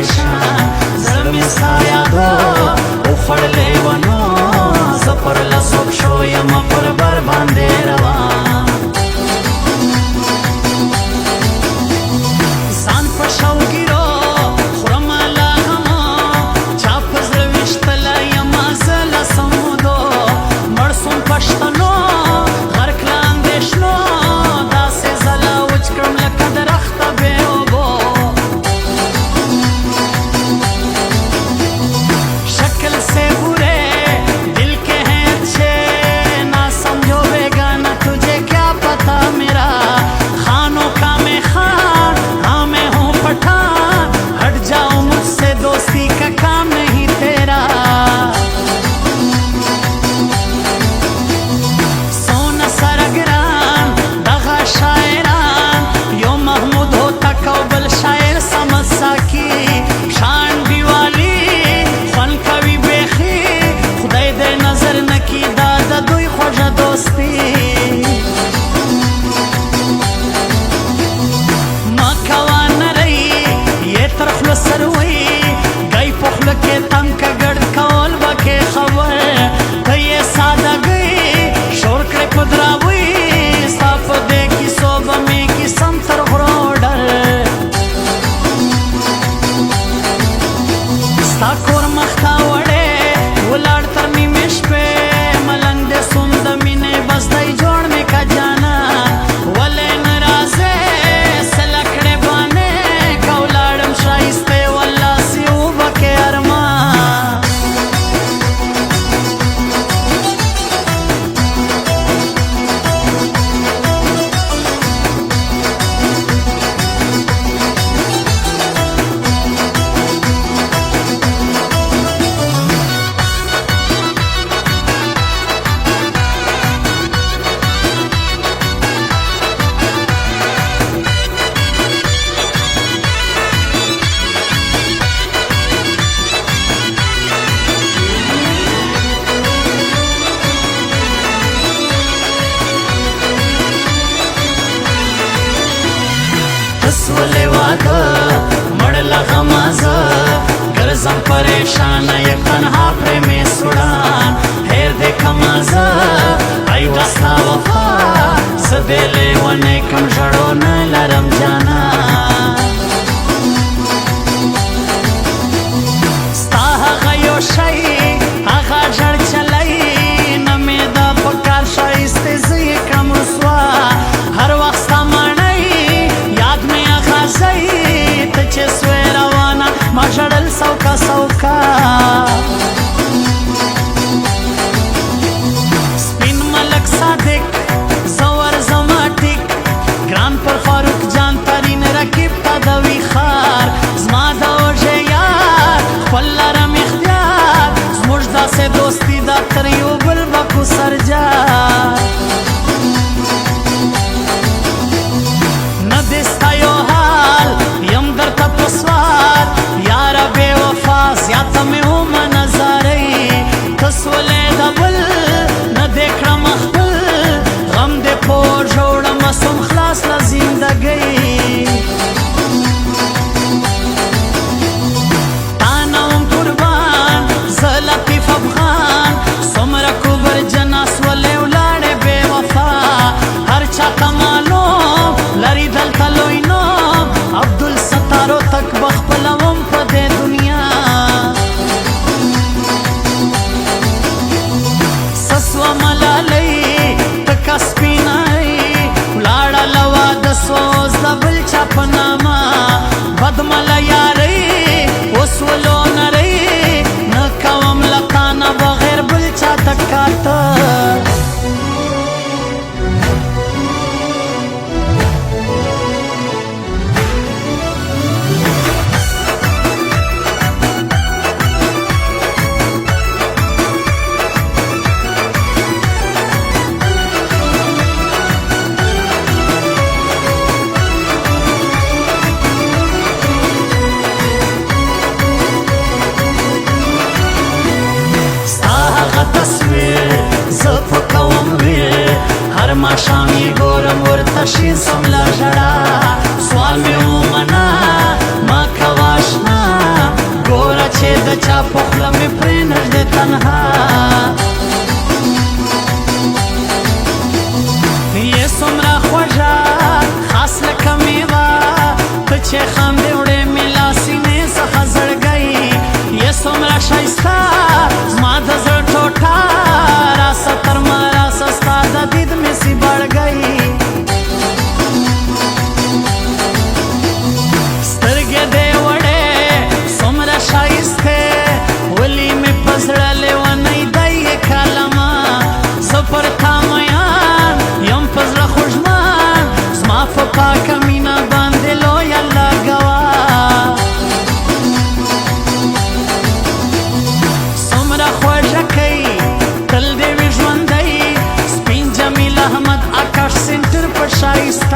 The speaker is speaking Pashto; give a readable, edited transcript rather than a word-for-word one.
परेशान زړه مې ستا یادو وخوړلې ونو زه پر لاسو پښو یم پر بر باندې روان ځان په شوګیرو خورم لا غمو چا په زړه ویشتلی یم زه له سمودو مړ سوم پښتنو غرق له اندېښنو داسې ځله وچ کړم لکه درخته بې اوبو شکل سے برے دل کے ہیں اچھے نہ سمجھو بیگانہ تجھے کیا پتا میرا خانوں کا میں خان ہاں میں ہوں پٹھان ہٹ جاؤ مجھ سے دوستی کا کام نہیں تیرا سونا سرگران دغا شاعران یو محمود ہوتا کو بل شاعر سمجھ ساکی شان دیوالی فن کوي بیخي خدای دې نظر نکي دا د دوی خوږه دوستي ما کوه نری یې تر خوله سروي ګی په خوله کې تم که ګډ کول به کې خبر ته یې سادهګۍ شور کړې په دراوۍ ستا په دې کیسو به مې کیسم تر غرو ډر ستا کور مخته وړې ولاړ تر نیمې شپې ملنګ دې سوم د مینې بس دی جوړ مې که جانا ولې نه راځې څه لکړې بانې که ولاړم ښایستې والله سي اوبه کې ارمان ولې واده مړ له غمه زه ګرځم پریشانه یک تنها پرې مې سوړان هېر دې کمه زه ایوه ستا وفا زه دې لیونی کم ژړو نه لرم جانا ستا هغه یو شی هغه ژړ چلی نه مې دا په کار ښایستې زه یې کړم رسوا هر وخت ستا ماڼۍ یاد مې اغازی ته چې سوې روانه ما ژړل سوکا سوکا سپین ملک صادق زور زما ټیک ګران پر فاروق جان ترین رکیب تا د ویخار زما د اوږې یار خپل لرم اختیار زموږ داسې دوستي دا تر یو بل به کوسر جار نه دې ستا یو حال یم درته په سوال یاره بې وفا زیاته مې ومه نظارۍ ته سولې د بل نه دې کړم خپل غم دې په اوږه وړمه سوم خلاص له زندګۍ تا نه وم قربان زه لطیف افغان څومره کوبر جنا سولې ولاړې بې وفا هر چاته معلوم لري دلته لوی نوم عبدالستارو تک بخپله وم په دې دنیا څه سوه ملالۍ تکه سپینۍ ولاړه له واده سوه اوس د بل چا په نامه بدمله یارۍ اوس ولو نرۍ نه کوم له تا نه بغیر بل چا ته کاته ماښامې ګورم ورته شین سم له ژړا سوال مې ومنه ما کوه اشنا شایسته